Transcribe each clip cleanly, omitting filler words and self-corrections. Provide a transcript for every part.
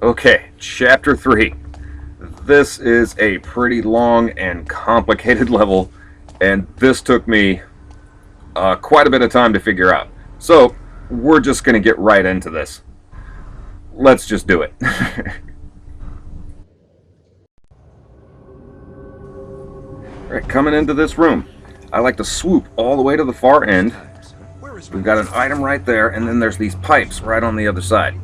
Okay, Chapter 3. This is a pretty long and complicated level, and this took me quite a bit of time to figure out. So, we're just going to get right into this. Let's just do it. Alright, coming into this room, I like to swoop all the way to the far end. We've got an item right there, and then there's these pipes right on the other side.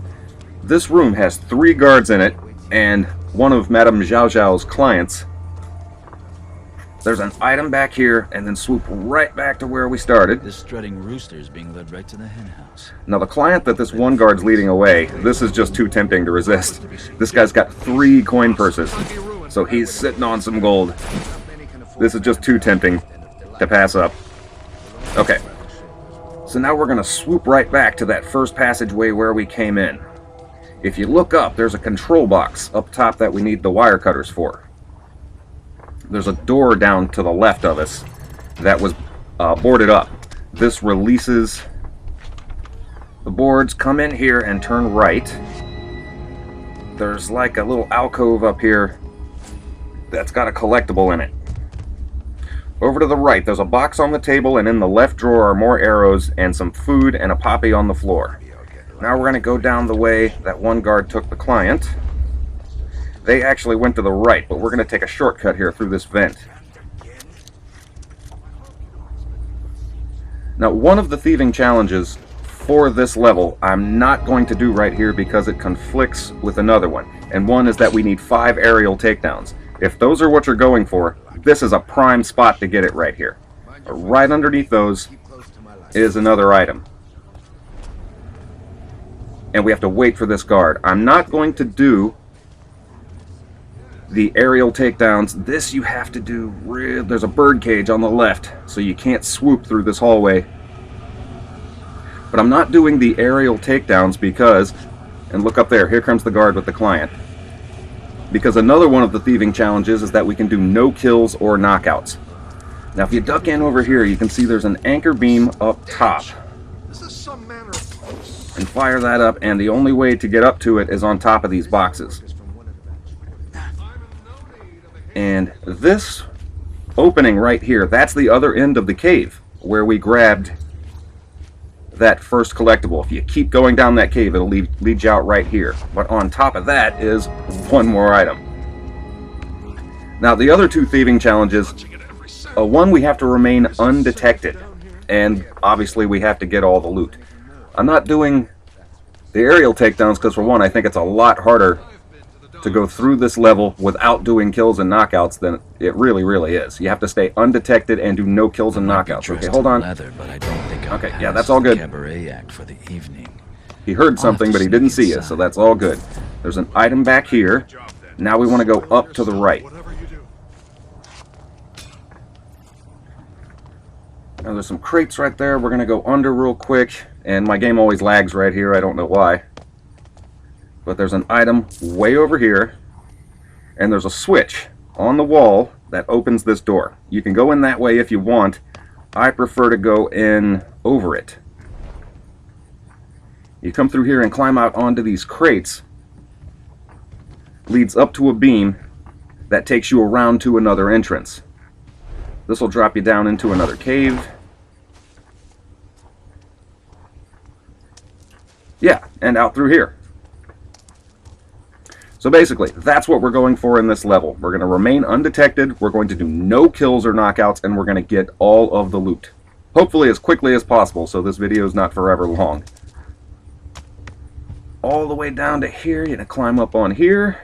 This room has 3 guards in it, and one of Madame Zhao Zhao's clients. There's an item back here, and then swoop right back to where we started. This strutting rooster is being led right to the hen house. Now the client that this one guard's leading away, this is just too tempting to resist. This guy's got 3 coin purses, so he's sitting on some gold. This is just too tempting to pass up. Okay, so now we're going to swoop right back to that first passageway where we came in. If you look up, there's a control box up top that we need the wire cutters for. There's a door down to the left of us that was boarded up. This releases the boards. Come in here and turn right. There's like a little alcove up here that's got a collectible in it. Over to the right, there's a box on the table, and in the left drawer are more arrows and some food and a poppy on the floor. Now we're going to go down the way that one guard took the client. They actually went to the right, but we're going to take a shortcut here through this vent. Now, one of the thieving challenges for this level I'm not going to do right here because it conflicts with another one. And one is that we need 5 aerial takedowns. If those are what you're going for, this is a prime spot to get it right here. Right underneath those is another item. And we have to wait for this guard. I'm not going to do the aerial takedowns. This you have to do. There's a bird cage on the left, so you can't swoop through this hallway. But I'm not doing the aerial takedowns because, and look up there, here comes the guard with the client. Because another one of the thieving challenges is that we can do no kills or knockouts. Now if you duck in over here, you can see there's an anchor beam up top. And fire that up, and the only way to get up to it is on top of these boxes. And this opening right here, that's the other end of the cave where we grabbed that first collectible. If you keep going down that cave, it'll lead you out right here. But on top of that is one more item. Now the other 2 thieving challenges, one we have to remain undetected, and obviously we have to get all the loot. I'm not doing the aerial takedowns because, for one, I think it's a lot harder to go through this level without doing kills and knockouts than it really is. You have to stay undetected and do no kills and knockouts. Okay, hold on. Okay, yeah, that's all good. He heard something, but he didn't see us, so that's all good. There's an item back here. Now we want to go up to the right. Now there's some crates right there. We're going to go under real quick. And my game always lags right here. I don't know why. But there's an item way over here. And there's a switch on the wall that opens this door. You can go in that way if you want. I prefer to go in over it. You come through here and climb out onto these crates. Leads up to a beam that takes you around to another entrance. This will drop you down into another cave. Yeah, and out through here. So basically, that's what we're going for in this level. We're going to remain undetected, we're going to do no kills or knockouts, and we're going to get all of the loot. Hopefully as quickly as possible, so this video is not forever long. All the way down to here, you're going to climb up on here,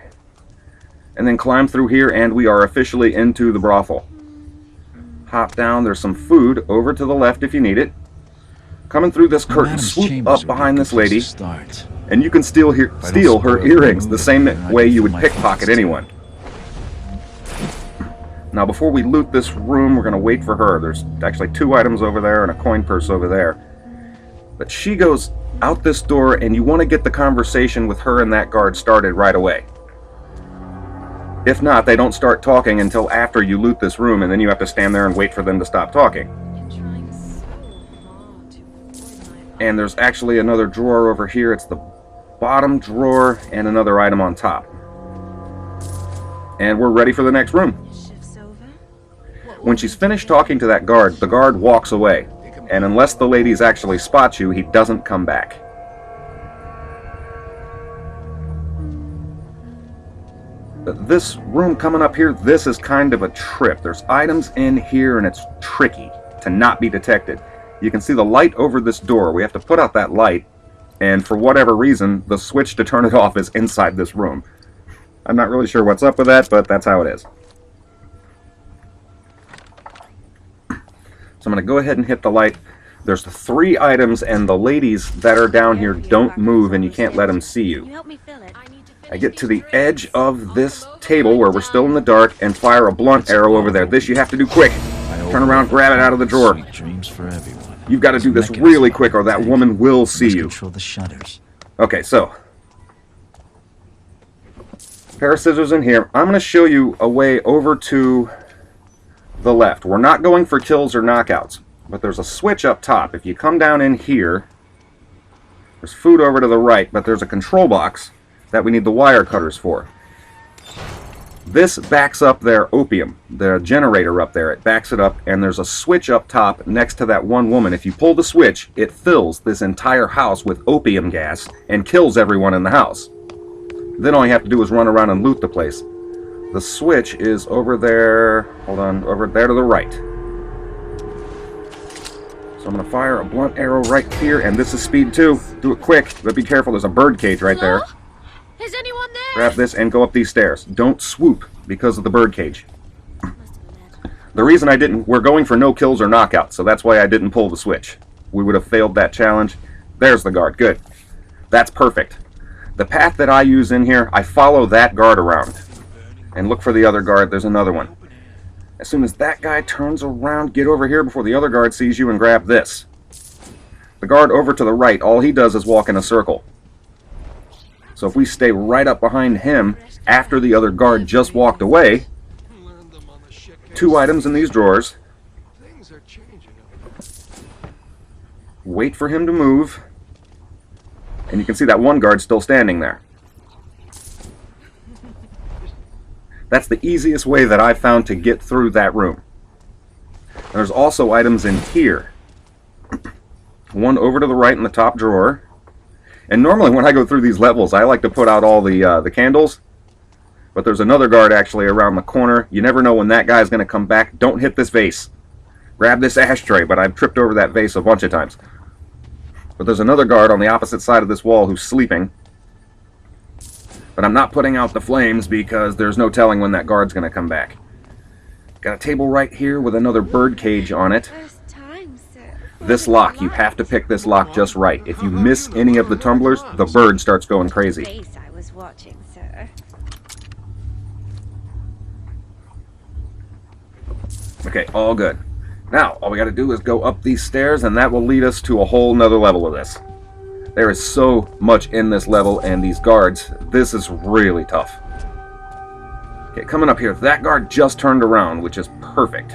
and then climb through here, and we are officially into the brothel. Hop down, there's some food over to the left if you need it. Coming through this curtain, swoop up behind this lady, and you can steal her earrings the same way you would pickpocket anyone. Now before we loot this room, we're going to wait for her. There's actually 2 items over there and a coin purse over there. But she goes out this door, and you want to get the conversation with her and that guard started right away. If not, they don't start talking until after you loot this room, and then you have to stand there and wait for them to stop talking. And there's actually another drawer over here. It's the bottom drawer, and another item on top. And we're ready for the next room. When she's finished talking to that guard, the guard walks away. And unless the ladies actually spot you, he doesn't come back. This room coming up here, this is kind of a trip. There's items in here and it's tricky to not be detected. You can see the light over this door. We have to put out that light, and for whatever reason, the switch to turn it off is inside this room. I'm not really sure what's up with that, but that's how it is. So I'm going to go ahead and hit the light. There's 3 items, and the ladies that are down here don't move, and you can't let them see you. I get to the edge of this table where we're still in the dark and fire a blunt arrow over there. This you have to do quick. Turn around, grab it out of the drawer. You've got to do this really quick or that woman will see you. Okay, so. Pair of scissors in here. I'm going to show you a way over to the left. We're not going for kills or knockouts, but there's a switch up top. If you come down in here, there's food over to the right, but there's a control box that we need the wire cutters for. This backs up their opium, the generator up there. It backs it up, and there's a switch up top next to that one woman. If you pull the switch, it fills this entire house with opium gas and kills everyone in the house. Then all you have to do is run around and loot the place. The switch is over there, hold on, over there to the right. So I'm going to fire a blunt arrow right here, and this is speed 2. Do it quick, but be careful, there's a bird cage right there. Is anyone there? Grab this and go up these stairs. Don't swoop because of the bird cage. The reason I didn't, we're going for no kills or knockouts, so that's why I didn't pull the switch. We would have failed that challenge. There's the guard, good. That's perfect. The path that I use in here, I follow that guard around. And look for the other guard, there's another one. As soon as that guy turns around, get over here before the other guard sees you and grab this. The guard over to the right, all he does is walk in a circle. So if we stay right up behind him after the other guard just walked away, 2 items in these drawers. Wait for him to move. And you can see that one guard still standing there. That's the easiest way that I've found to get through that room. There's also items in here. One over to the right in the top drawer. And normally when I go through these levels, I like to put out all the candles. But there's another guard actually around the corner. You never know when that guy's going to come back. Don't hit this vase. Grab this ashtray, but I've tripped over that vase a bunch of times. But there's another guard on the opposite side of this wall who's sleeping. But I'm not putting out the flames because there's no telling when that guard's going to come back. Got a table right here with another bird cage on it. This lock, you have to pick this lock just right. If you miss any of the tumblers, the bird starts going crazy. Okay, all good. Now, all we got to do is go up these stairs, and that will lead us to a whole nother level of this. There is so much in this level, and these guards, this is really tough. Okay, coming up here, that guard just turned around, which is perfect.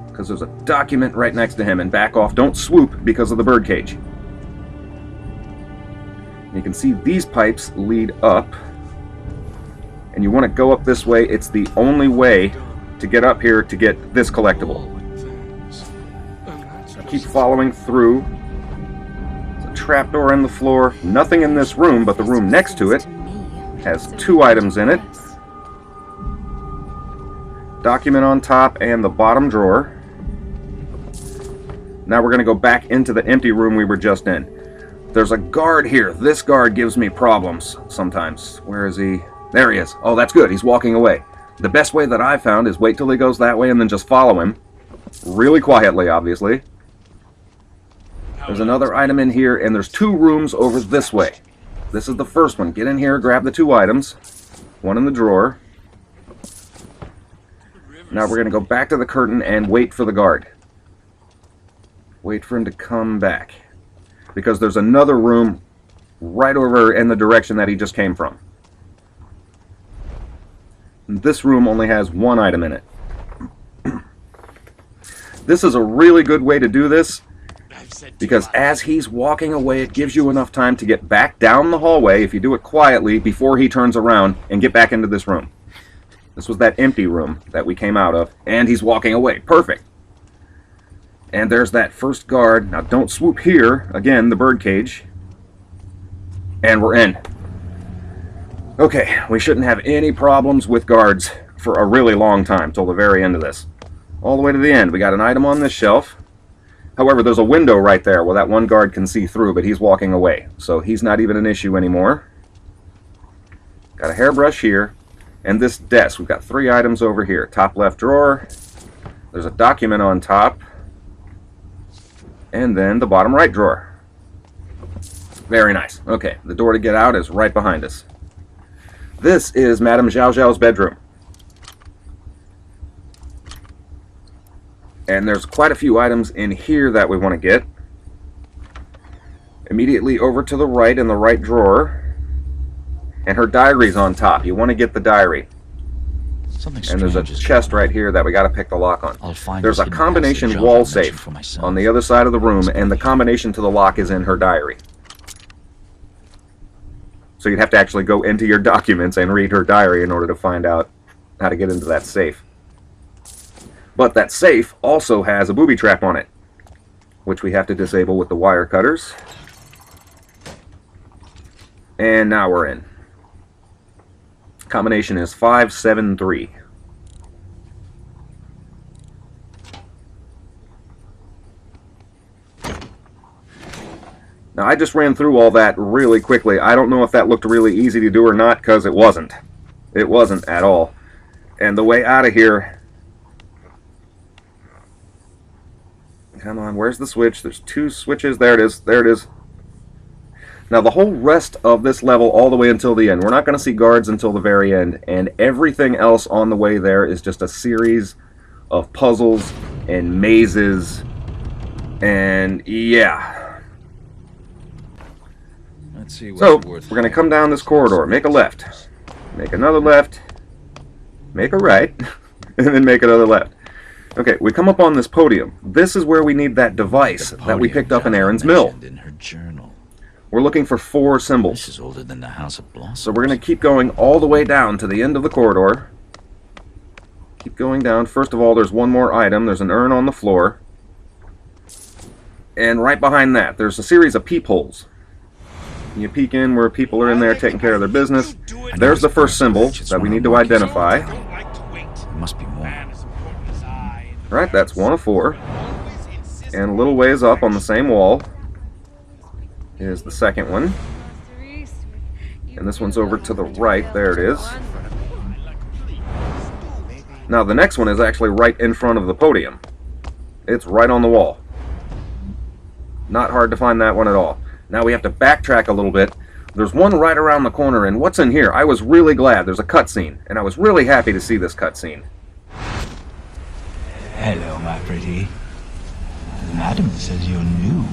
Because there's a document right next to him, and back off. Don't swoop because of the bird cage. You can see these pipes lead up. And you want to go up this way. It's the only way to get up here to get this collectible. So keep following through. There's a trapdoor in the floor. Nothing in this room, but the room next to it has 2 items in it. Document on top and the bottom drawer. Now we're going to go back into the empty room we were just in. There's a guard here. This guard gives me problems sometimes. Where is he? There he is. Oh, that's good. He's walking away. The best way that I've found is wait till he goes that way and then just follow him. Really quietly, obviously. There's another item in here, and there's 2 rooms over this way. This is the first one. Get in here, grab the 2 items. One in the drawer. Now we're going to go back to the curtain and wait for the guard. Wait for him to come back. Because there's another room right over in the direction that he just came from. And this room only has 1 item in it. This is a really good way to do this. Because as he's walking away, it gives you enough time to get back down the hallway, if you do it quietly, before he turns around, and get back into this room. This was that empty room that we came out of, and he's walking away. Perfect. And there's that first guard. Now don't swoop here. Again, the birdcage. And we're in. Okay, we shouldn't have any problems with guards for a really long time, till the very end of this. All the way to the end. We got an item on this shelf. However, there's a window right there where that one guard can see through, but he's walking away. So he's not even an issue anymore. Got a hairbrush here. And this desk. We've got 3 items over here. Top left drawer. There's a document on top. And then the bottom right drawer. Very nice. Okay, the door to get out is right behind us. This is Madame Zhao Zhao's bedroom. And there's quite a few items in here that we want to get. Immediately over to the right in the right drawer. And her diary's on top. You want to get the diary. And there's a chest right here that we got to pick the lock on. There's a combination wall safe on the other side of the room, and the combination to the lock is in her diary. So you'd have to actually go into your documents and read her diary in order to find out how to get into that safe. But that safe also has a booby trap on it, which we have to disable with the wire cutters. And now we're in. Combination is 573. Now, I just ran through all that really quickly. I don't know if that looked really easy to do or not, because it wasn't. It wasn't at all. And the way out of here... Come on, where's the switch? There's 2 switches. There it is. There it is. Now, the whole rest of this level, all the way until the end, we're not going to see guards until the very end, and everything else on the way there is just a series of puzzles and mazes, and yeah. Let's see So, we're going to come down this corridor, make a left, make another left, make a right, and then make another left. Okay, we come up on this podium. This is where we need that device that we picked up in Aaron's mill. In her journal. We're looking for 4 symbols. This is older than the House of Blossoms. So we're going to keep going all the way down to the end of the corridor. Keep going down. First of all, there's one more item. There's an urn on the floor. And right behind that, there's a series of peepholes. You peek in where people are in there taking care of their business. There's the first symbol that we need to identify. There must be more. Right, that's 1 of 4. And a little ways up on the same wall is the second one. And this one's over to the right. There it is. Now the next one is actually right in front of the podium. It's right on the wall. Not hard to find that one at all. Now we have to backtrack a little bit. There's one right around the corner, and what's in here? I was really glad. There's a cutscene, and I was really happy to see this cutscene. Hello, my pretty. Madam says you're new.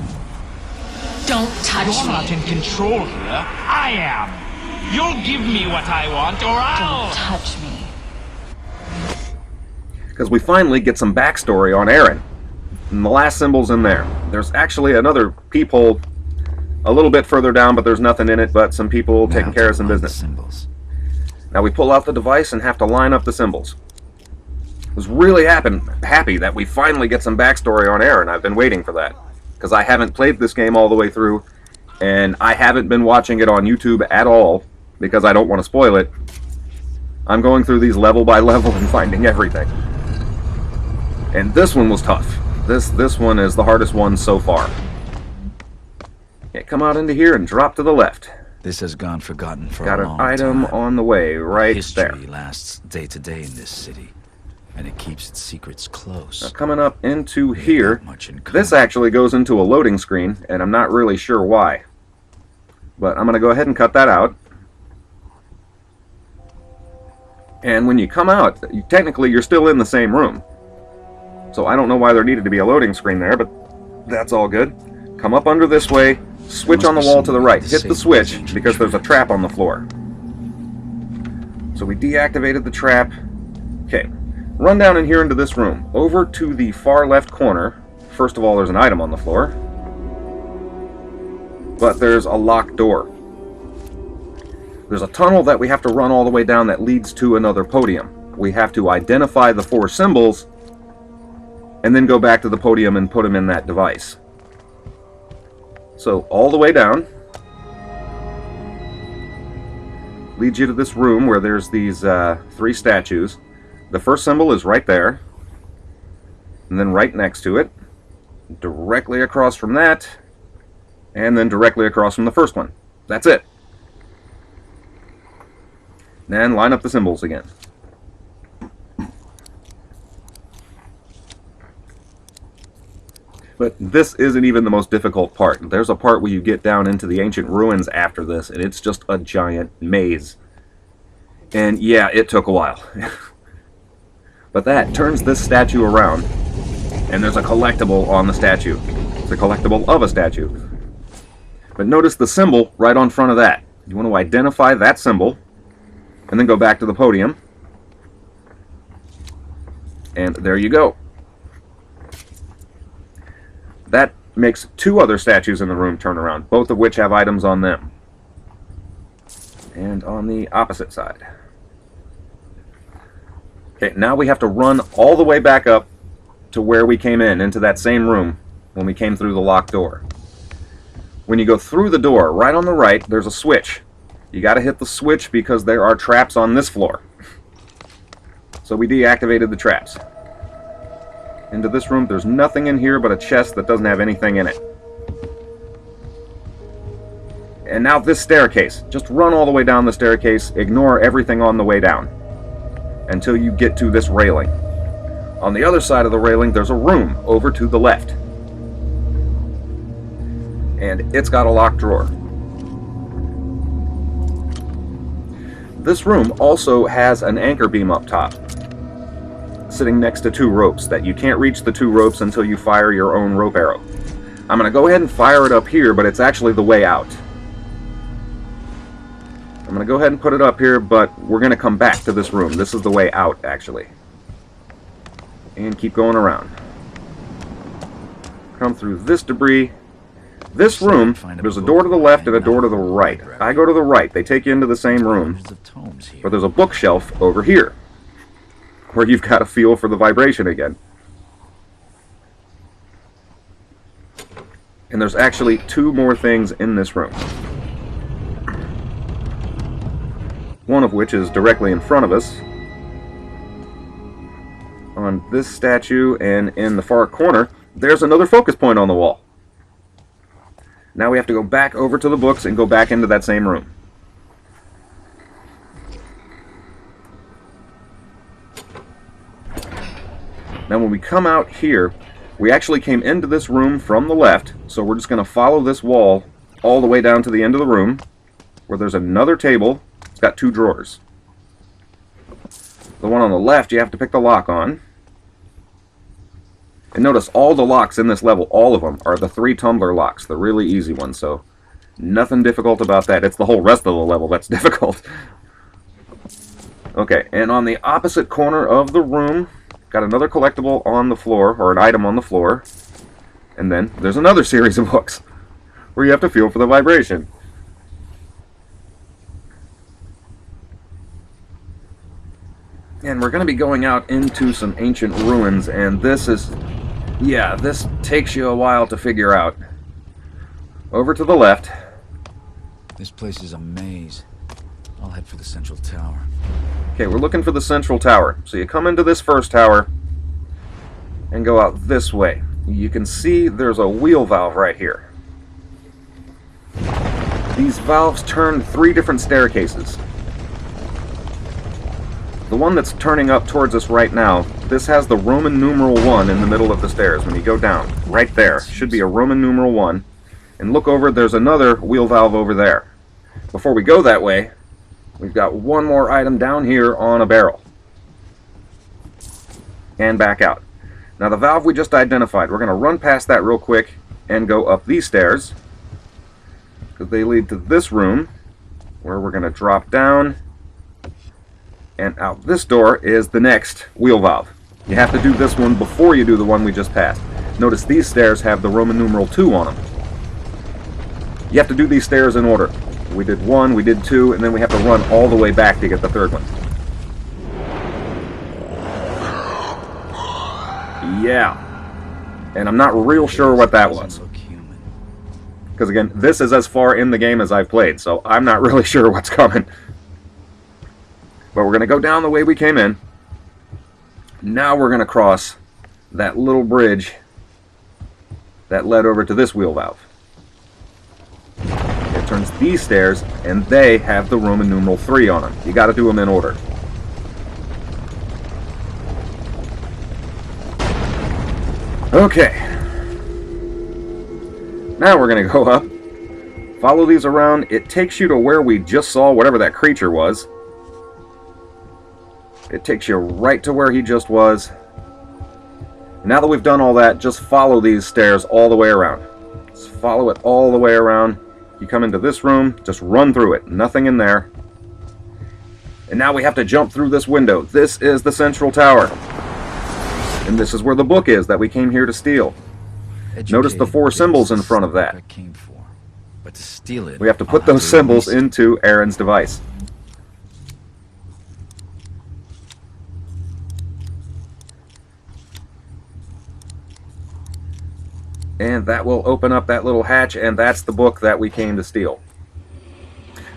Don't touch You're me. not in control here. I am. You'll give me what I want, or I'll... Don't touch me. Because we finally get some backstory on Aaron. And the last symbol's in there. There's actually another peephole a little bit further down, but there's nothing in it but some people taking care of some business. Symbols. Now we pull out the device and have to line up the symbols. I was really happy that we finally get some backstory on Aaron. I've been waiting for that, because I haven't played this game all the way through, and I haven't been watching it on YouTube at all, because I don't want to spoil it. I'm going through these level by level and finding everything. And this one was tough. This one is the hardest one so far. Yeah, come out into here and drop to the left. This has gone forgotten for Got a an long item time. on the way right History there. lasts day to day in this city, and it keeps its secrets close. Now coming up into We have here, not much in common. this actually goes into a loading screen, and I'm not really sure why. But I'm going to go ahead and cut that out. And when you come out, technically you're still in the same room. So I don't know why there needed to be a loading screen there, but that's all good. Come up under this way, switch on the wall to the right. Hit the switch, because there's a trap on the floor. So we deactivated the trap. Okay, run down in here into this room. Over to the far left corner. First of all, there's an item on the floor. but there's a locked door. There's a tunnel that we have to run all the way down that leads to another podium. We have to identify the 4 symbols and then go back to the podium and put them in that device. So all the way down leads you to this room where there's these 3 statues. The first symbol is right there, and then right next to it, directly across from that, and then directly across from the first one. That's it. Then line up the symbols again. But this isn't even the most difficult part. There's a part where you get down into the ancient ruins after this, and it's just a giant maze. And yeah, it took a while. But that turns this statue around, and there's a collectible on the statue. It's a collectible of a statue. But notice the symbol right on front of that. You want to identify that symbol, and then go back to the podium. And there you go. That makes 2 other statues in the room turn around, both of which have items on them. And on the opposite side. Okay, now we have to run all the way back up to where we came into that same room when we came through the locked door. When you go through the door, right on the right, there's a switch. You got to hit the switch because there are traps on this floor. So we deactivated the traps. Into this room, there's nothing in here but a chest that doesn't have anything in it. And now this staircase. Just run all the way down the staircase, ignore everything on the way down, until you get to this railing. On the other side of the railing, there's a room over to the left. And it's got a locked drawer. This room also has an anchor beam up top, sitting next to 2 ropes that you can't reach the 2 ropes until you fire your own rope arrow. I'm going to go ahead and fire it up here, but it's actually the way out. I'm going to go ahead and put it up here, but we're going to come back to this room. This is the way out, actually. And keep going around. Come through this debris. This room, there's a door to the left and a door to the right. I go to the right. They take you into the same room. But there's a bookshelf over here, where you've got to feel for the vibration again. And there's actually 2 more things in this room. One of which is directly in front of us. On this statue, and in the far corner, there's another focus point on the wall. Now we have to go back over to the books and go back into that same room. Now when we come out here, we actually came into this room from the left, so we're just going to follow this wall all the way down to the end of the room, where there's another table. It's got 2 drawers. The one on the left you have to pick the lock on. And notice all the locks in this level, all of them, are the 3 tumbler locks, the really easy ones, so nothing difficult about that. It's the whole rest of the level that's difficult. Okay, and on the opposite corner of the room, got another collectible on the floor, or an item on the floor, and then there's another series of books where you have to feel for the vibration. And we're going to be going out into some ancient ruins, and this is, yeah, this takes you a while to figure out. Over to the left. This place is a maze. I'll head for the central tower. Okay, we're looking for the central tower. So you come into this first tower and go out this way. You can see there's a wheel valve right here. These valves turn 3 different staircases. The one that's turning up towards us right now, this has the Roman numeral 1 in the middle of the stairs. When you go down, right there, should be a Roman numeral 1. And look over, there's another wheel valve over there. Before we go that way, we've got one more item down here on a barrel. And back out. Now the valve we just identified, we're going to run past that real quick and go up these stairs, because they lead to this room, where we're going to drop down. And out this door is the next wheel valve. You have to do this one before you do the one we just passed. Notice these stairs have the Roman numeral 2 on them. You have to do these stairs in order. We did 1, we did 2, and then we have to run all the way back to get the third one. Yeah. And I'm not real sure what that was. Because again, this is as far in the game as I've played, so I'm not really sure what's coming. But we're going to go down the way we came in. Now we're going to cross that little bridge that led over to this wheel valve. It turns these stairs, and they have the Roman numeral 3 on them. You got to do them in order. Okay. Now we're going to go up, follow these around. It takes you to where we just saw whatever that creature was. It takes you right to where he just was. Now that we've done all that, just follow these stairs all the way around. Just follow it all the way around. You come into this room, just run through it. Nothing in there. And now we have to jump through this window. This is the central tower. And this is where the book is that we came here to steal. Notice the 4 symbols in front of that. But to steal it, We have to put those symbols into Aaron's device. And that will open up that little hatch, and that's the book that we came to steal.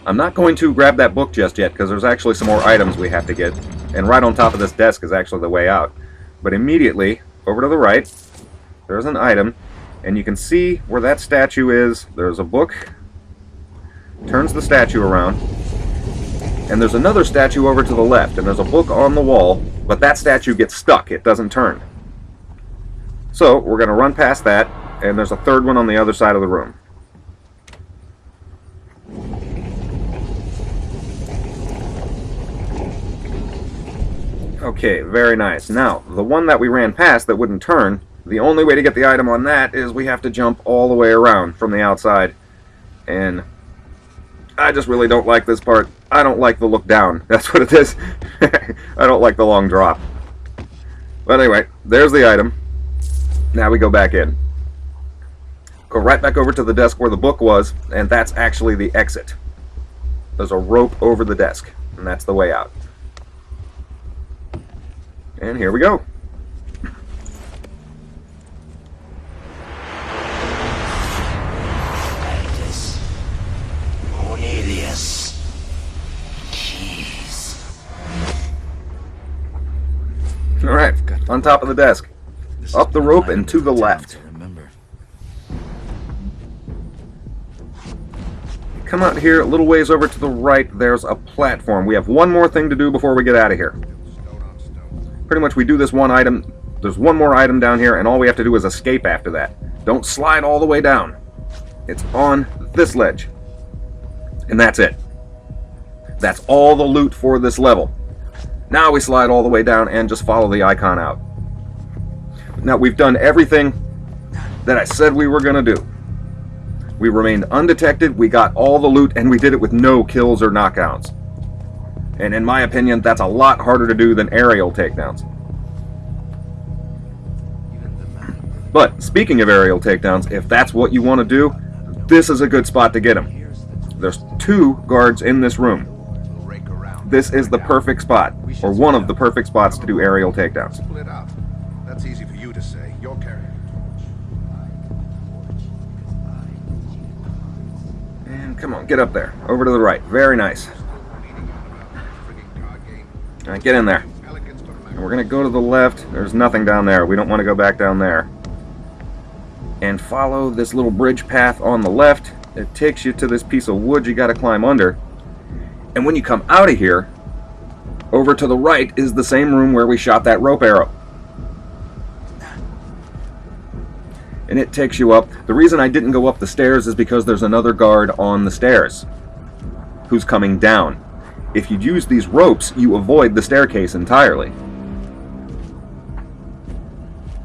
I'm not going to grab that book just yet, because there's actually some more items we have to get. And right on top of this desk is actually the way out. But immediately, over to the right, there's an item. And you can see where that statue is. There's a book. Turns the statue around. And there's another statue over to the left. And there's a book on the wall. But that statue gets stuck. It doesn't turn. So, we're going to run past that. And there's a third one on the other side of the room. Okay, very nice. Now, the one that we ran past that wouldn't turn, the only way to get the item on that is we have to jump all the way around from the outside. And I just really don't like this part. I don't like the look down. That's what it is. I don't like the long drop. But anyway, there's the item. Now we go back in. Go right back over to the desk where the book was, and that's actually the exit. There's a rope over the desk, and that's the way out. And here we go. Alright, on top of the desk. Up the rope and to the left. Come out here, a little ways over to the right, there's a platform. We have one more thing to do before we get out of here. Pretty much we do this one item, there's one more item down here, and all we have to do is escape after that. Don't slide all the way down. It's on this ledge. And that's it. That's all the loot for this level. Now we slide all the way down and just follow the icon out. Now we've done everything that I said we were going to do. We remained undetected, we got all the loot, and we did it with no kills or knockouts. And in my opinion, that's a lot harder to do than aerial takedowns. But speaking of aerial takedowns, if that's what you want to do, this is a good spot to get them. There's 2 guards in this room. This is the perfect spot, or one of the perfect spots to do aerial takedowns. Split up. That's easy for you to say. Your character. And come on, get up there. Over to the right. Very nice. Alright, get in there. And we're going to go to the left. There's nothing down there. We don't want to go back down there. And follow this little bridge path on the left. It takes you to this piece of wood you got to climb under. And when you come out of here, over to the right is the same room where we shot that rope arrow. And it takes you up. The reason I didn't go up the stairs is because there's another guard on the stairs who's coming down. If you use these ropes, you avoid the staircase entirely.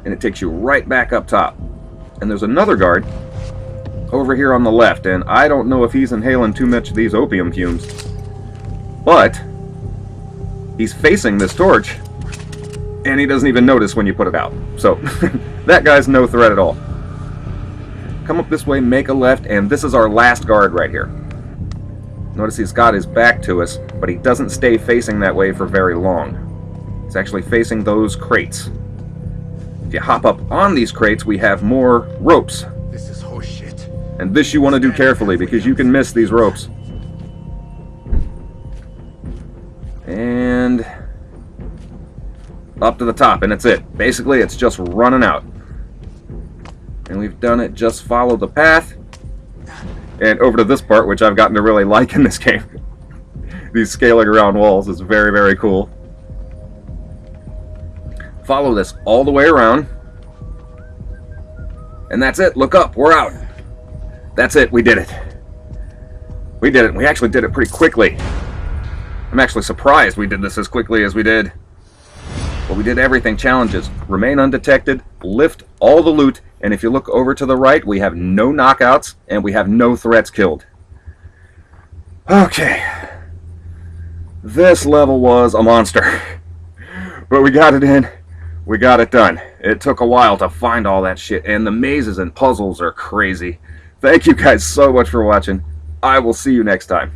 And it takes you right back up top. And there's another guard over here on the left, and I don't know if he's inhaling too much of these opium fumes. But he's facing this torch, and he doesn't even notice when you put it out. So, that guy's no threat at all. come up this way, make a left, and this is our last guard right here. Notice he's got his back to us, but he doesn't stay facing that way for very long. He's actually facing those crates. If you hop up on these crates, we have more ropes. This is horseshit. And this you want to do carefully, because you can miss these ropes. And up to the top, and that's it. Basically, it's just running out. And we've done it, just follow the path. And over to this part, which I've gotten to really like in this game. These scaling around walls is very, very cool. Follow this all the way around. And that's it. Look up. We're out. That's it. We did it. We did it. We actually did it pretty quickly. I'm actually surprised we did this as quickly as we did. But we did everything. Challenges. Remain undetected. Lift all the loot. And if you look over to the right, we have no knockouts, and we have no threats killed. Okay. This level was a monster. But we got it in. We got it done. It took a while to find all that shit, and the mazes and puzzles are crazy. Thank you guys so much for watching. I will see you next time.